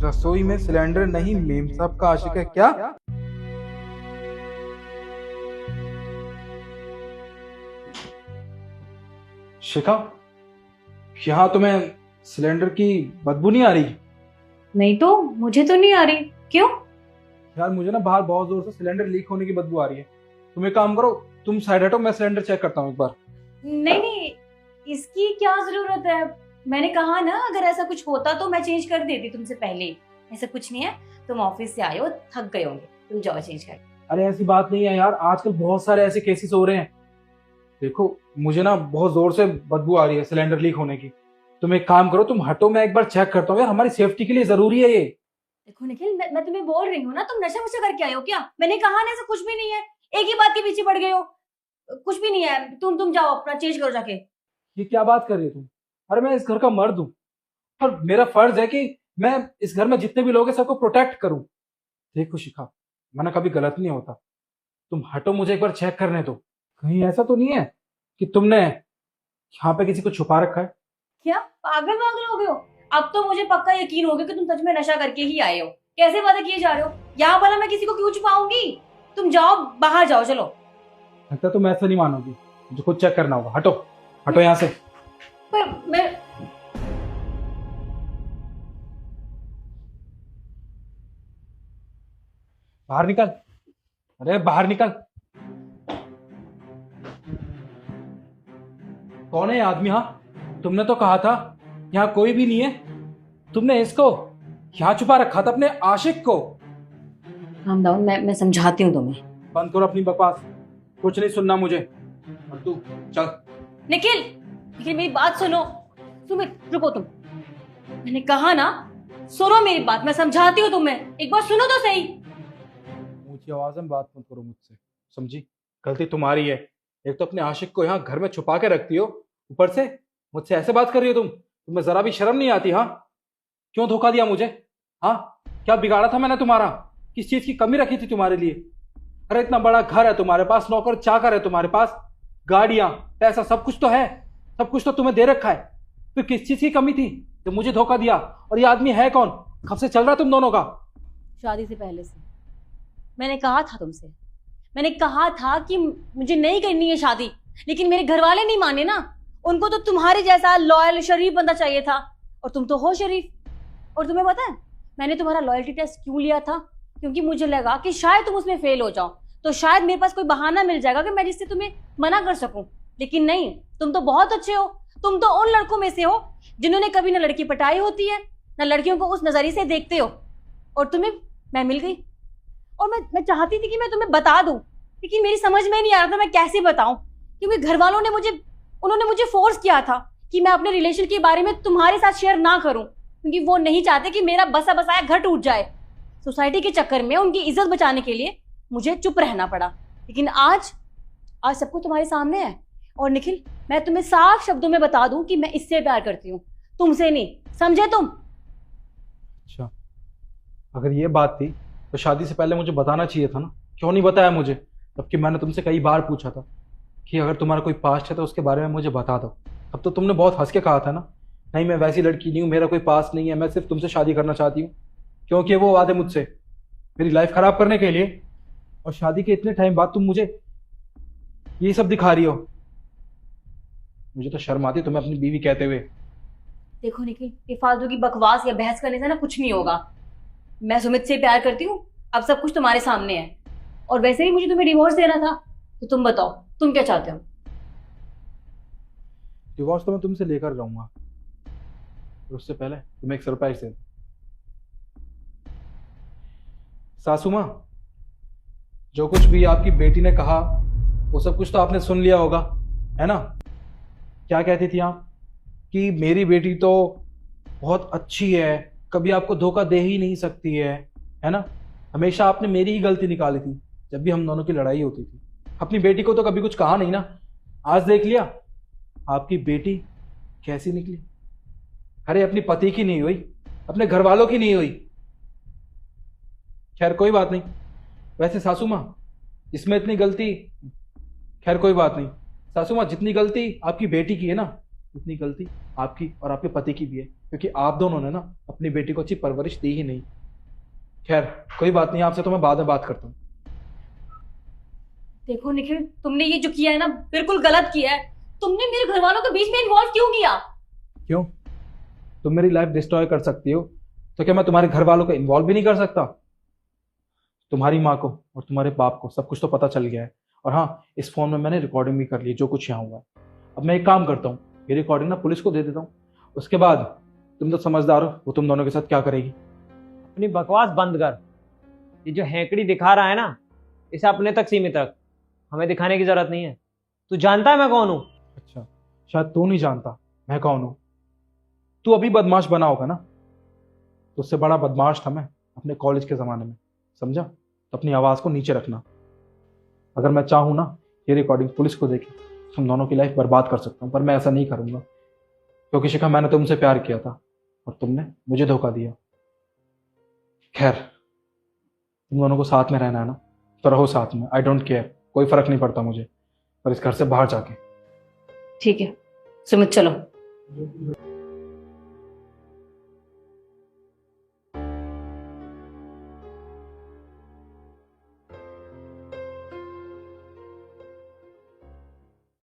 रसोई में सिलेंडर नहीं, मेम साहब का आशिक है क्या? शिखा, यहाँ तुम्हें सिलेंडर की बदबू नहीं आ रही? नहीं तो मुझे तो नहीं आ रही। क्यों? यार मुझे ना बाहर बहुत जोर से सिलेंडर लीक होने की बदबू आ रही है। तुम एक काम करो, तुम साइड हटो, मैं सिलेंडर चेक करता हूँ एक बार। नहीं नहीं, इसकी क्या जरूरत है? मैंने कहा ना, अगर ऐसा कुछ होता तो मैं चेंज कर देती तुमसे पहले। ऐसा कुछ नहीं है, तुम ऑफिस से आए हो, थक गए होंगे, तुम जाओ चेंज कर। अरे ऐसी बात नहीं है यार, आजकल बहुत सारे ऐसे केसेस हो रहे हैं। देखो मुझे ना बहुत जोर से बदबू आ रही है सिलेंडर लीक होने की। तुम एक काम करो, तुम हटो, मैं एक बार चेक करता हूँ यार, हमारी सेफ्टी के लिए जरूरी है ये। देखो निखिल, मैं तुम्हें बोल रही हूँ ना, तुम नशा वशा करके आए हो क्या? मैंने कहा ना, ऐसा कुछ भी नहीं है। एक ही बात के पीछे पड़ गए हो। कुछ भी नहीं है, तुम जाओ अपना चेंज करो जाके। ये क्या बात कर रही हो तुम? अरे मैं इस घर का मर्द हूँ और मेरा फर्ज है कि मैं इस घर में जितने भी लोग हैं सबको प्रोटेक्ट करूं। देखो शिखा, मैंने कभी गलत नहीं होता। तुम हटो, मुझे एक बार चेक करने दो। कहीं ऐसा तो नहीं है कि तुमने यहाँ पे किसी को छुपा रखा है? क्या पागल वागल हो गए हो? अब तो मुझे पक्का यकीन हो गया कि तुम सच में नशा करके ही आए हो। कैसे वादा किए जा रहे हो? यहाँ वाला मैं किसी को क्यों छुपाऊंगी? तुम जाओ, बाहर जाओ, चलो। लगता है तुम ऐसा नहीं मानोगी, मुझे खुद चेक करना होगा। हटो हटो यहाँ से। पर मैं बाहर निकल, अरे बाहर निकल। कौन है ये आदमी? हाँ तुमने तो कहा था यहाँ कोई भी नहीं है। तुमने इसको यहाँ छुपा रखा था, अपने आशिक को। काम डाउन, मैं समझाती हूँ तुम्हें। बंद करो अपनी बकवास, कुछ नहीं सुनना मुझे। और तू चल। निखिल, निखिल मेरी बात सुनो। सुमित रुको तुम। मैंने कहा ना, सुनो मेरी बात, मैं समझाती हूँ तुम्हें, एक बार सुनो तो सही। ऊंची आवाज में बात मत करो मुझसे, समझी? गलती तुम्हारी है। एक तो अपने आशिक को यहाँ घर में छुपा के रखती हो, ऊपर से मुझसे ऐसे बात कर रही हो तुम। तुम्हें जरा भी शर्म नहीं आती? हाँ, क्यों धोखा दिया मुझे? हाँ, क्या बिगाड़ा था मैंने तुम्हारा? किस चीज की कमी रखी थी तुम्हारे लिए? अरे इतना बड़ा घर है तुम्हारे पास, नौकर चाकर है तुम्हारे पास, गाड़ियां, पैसा, सब कुछ तो है। सब कुछ तो तुम्हें दे रखा है। फिर किस चीज की कमी थी जो मुझे धोखा दिया? और ये आदमी है कौन? कब से चल रहा है तुम दोनों का? शादी से पहले से मैंने कहा था तुमसे, मैंने कहा था कि मुझे नहीं करनी है शादी, लेकिन मेरे घर वाले नहीं माने ना। उनको तो तुम्हारे जैसा लॉयल शरीफ बंदा चाहिए था, और तुम तो हो शरीफ। और तुम्हें पता है मैंने तुम्हारा लॉयल्टी टेस्ट क्यों लिया था? क्योंकि मुझे लगा कि शायद तुम उसमें फेल हो जाओ, तो शायद मेरे पास कोई बहाना मिल जाएगा कि मैं जिससे तुम्हें मना कर सकूं। लेकिन नहीं, तुम तो बहुत अच्छे हो। तुम तो उन लड़कों में से हो जिन्होंने कभी ना लड़की पटाई होती है, ना लड़कियों को उस नजरिए से देखते हो। और तुम्हें मैं मिल गई, और मैं चाहती थी कि मैं तुम्हें बता दूं, लेकिन मेरी समझ में नहीं आ रहा था मैं कैसे बताऊं। क्योंकि घर वालों ने मुझे फोर्स किया था कि मैं अपने रिलेशन के बारे में तुम्हारे साथ शेयर ना करूं, क्योंकि वो नहीं चाहते कि मेरा बसा बसाया घर टूट जाए। सोसाइटी के चक्कर में उनकी इज्जत बचाने के लिए मुझे चुप रहना पड़ा। लेकिन आज सब कुछ तुम्हारे सामने है। और निखिल, मैं तुम्हें साफ शब्दों में बता दूं कि मैं इससे प्यार करती हूँ, तुमसे नहीं। समझे तुम? अच्छा, अगर ये बात थी तो शादी से पहले मुझे बताना चाहिए था ना। क्यों नहीं बताया मुझे? जबकि मैंने तुमसे कई बार पूछा था कि अगर तुम्हारा कोई पास्ट है तो उसके बारे में मुझे बता दो। अब तो तुमने बहुत हंस के कहा था ना, नहीं मैं वैसी लड़की नहीं हूँ, मेरा कोई पास्ट नहीं है, मैं सिर्फ तुमसे शादी करना चाहती हूँ। क्योंकि वो वादे मुझसे मेरी लाइफ खराब करने के लिए, और शादी के इतने टाइम बाद तुम मुझे ये सब दिखा रही हो। मुझे तो शर्म आती है तुम्हें अपनी बीवी कहते हुए। देखो निखिल, ये फालतू की बकवास या बहस करने से ना कुछ नहीं होगा। मैं सुमित से प्यार करती हूँ, अब सब कुछ तुम्हारे सामने है। और वैसे ही मुझे तुम्हें डिवोर्स देना था, तो तुम बताओ तुम क्या चाहते हो? डिवोर्स तो मैं तुमसे लेकर रहूंगा, और उससे पहले तुम्हें एक सरप्राइज दे। सासू माँ, जो कुछ भी आपकी बेटी ने कहा वो सब कुछ तो आपने सुन लिया होगा, है ना? क्या कहती थी आप कि मेरी बेटी तो बहुत अच्छी है, कभी आपको धोखा दे ही नहीं सकती है ना? हमेशा आपने मेरी ही गलती निकाली थी जब भी हम दोनों की लड़ाई होती थी। अपनी बेटी को तो कभी कुछ कहा नहीं ना। आज देख लिया आपकी बेटी कैसी निकली। अरे अपनी पति की नहीं हुई, अपने घर वालों की नहीं हुई। खैर कोई बात नहीं। वैसे सासू माँ, इसमें इतनी गलती, खैर कोई बात नहीं। सासू माँ, जितनी गलती आपकी बेटी की है ना, उतनी गलती आपकी और आपके पति की भी है, क्योंकि आप दोनों ने ना अपनी बेटी को अच्छी परवरिश दी ही नहीं। खैर कोई बात नहीं, आपसे तो मैं बाद में बात करता हूँ। देखो निखिल, तुमने ये जो किया है ना बिल्कुल गलत किया है। तुमने मेरे घर वालों को बीच में इन्वॉल्व क्यों किया? क्यों? तुम मेरी लाइफ डिस्ट्रॉय कर सकती हो, तो क्या मैं तुम्हारे घर वालों को इन्वॉल्व भी नहीं कर सकता? तुम्हारी माँ को और तुम्हारे बाप को सब कुछ तो पता चल गया है। और हाँ, इस फोन में मैंने रिकॉर्डिंग भी कर ली जो कुछ यहाँ हुआ है। अब मैं एक काम करता हूँ, ये रिकॉर्डिंग ना पुलिस को दे देता हूँ। उसके बाद तुम तो समझदार हो, वो तुम दोनों के साथ क्या करेगी। अपनी बकवास बंद कर। ये जो हैंकड़ी दिखा रहा है ना, इसे अपने तक सीमित रख, हमें दिखाने की जरूरत नहीं है। तू जानता है मैं कौन हूं? अच्छा, शायद तू नहीं जानता मैं कौन हूँ। तू अभी बदमाश बना होगा ना, तो उससे बड़ा बदमाश था मैं अपने कॉलेज के ज़माने में, समझा? तो अपनी आवाज़ को नीचे रखना। अगर मैं चाहूँ ना, ये रिकॉर्डिंग पुलिस को देके तुम दोनों की लाइफ बर्बाद कर सकता हूँ, पर मैं ऐसा नहीं करूँगा, क्योंकि शिखा मैंने तुमसे प्यार किया था और तुमने मुझे धोखा दिया। खैर, तुम दोनों को साथ में रहना है ना, तो रहो साथ में, आई डोंट केयर, कोई फर्क नहीं पड़ता मुझे, पर इस घर से बाहर जाके। ठीक है सुमित, चलो।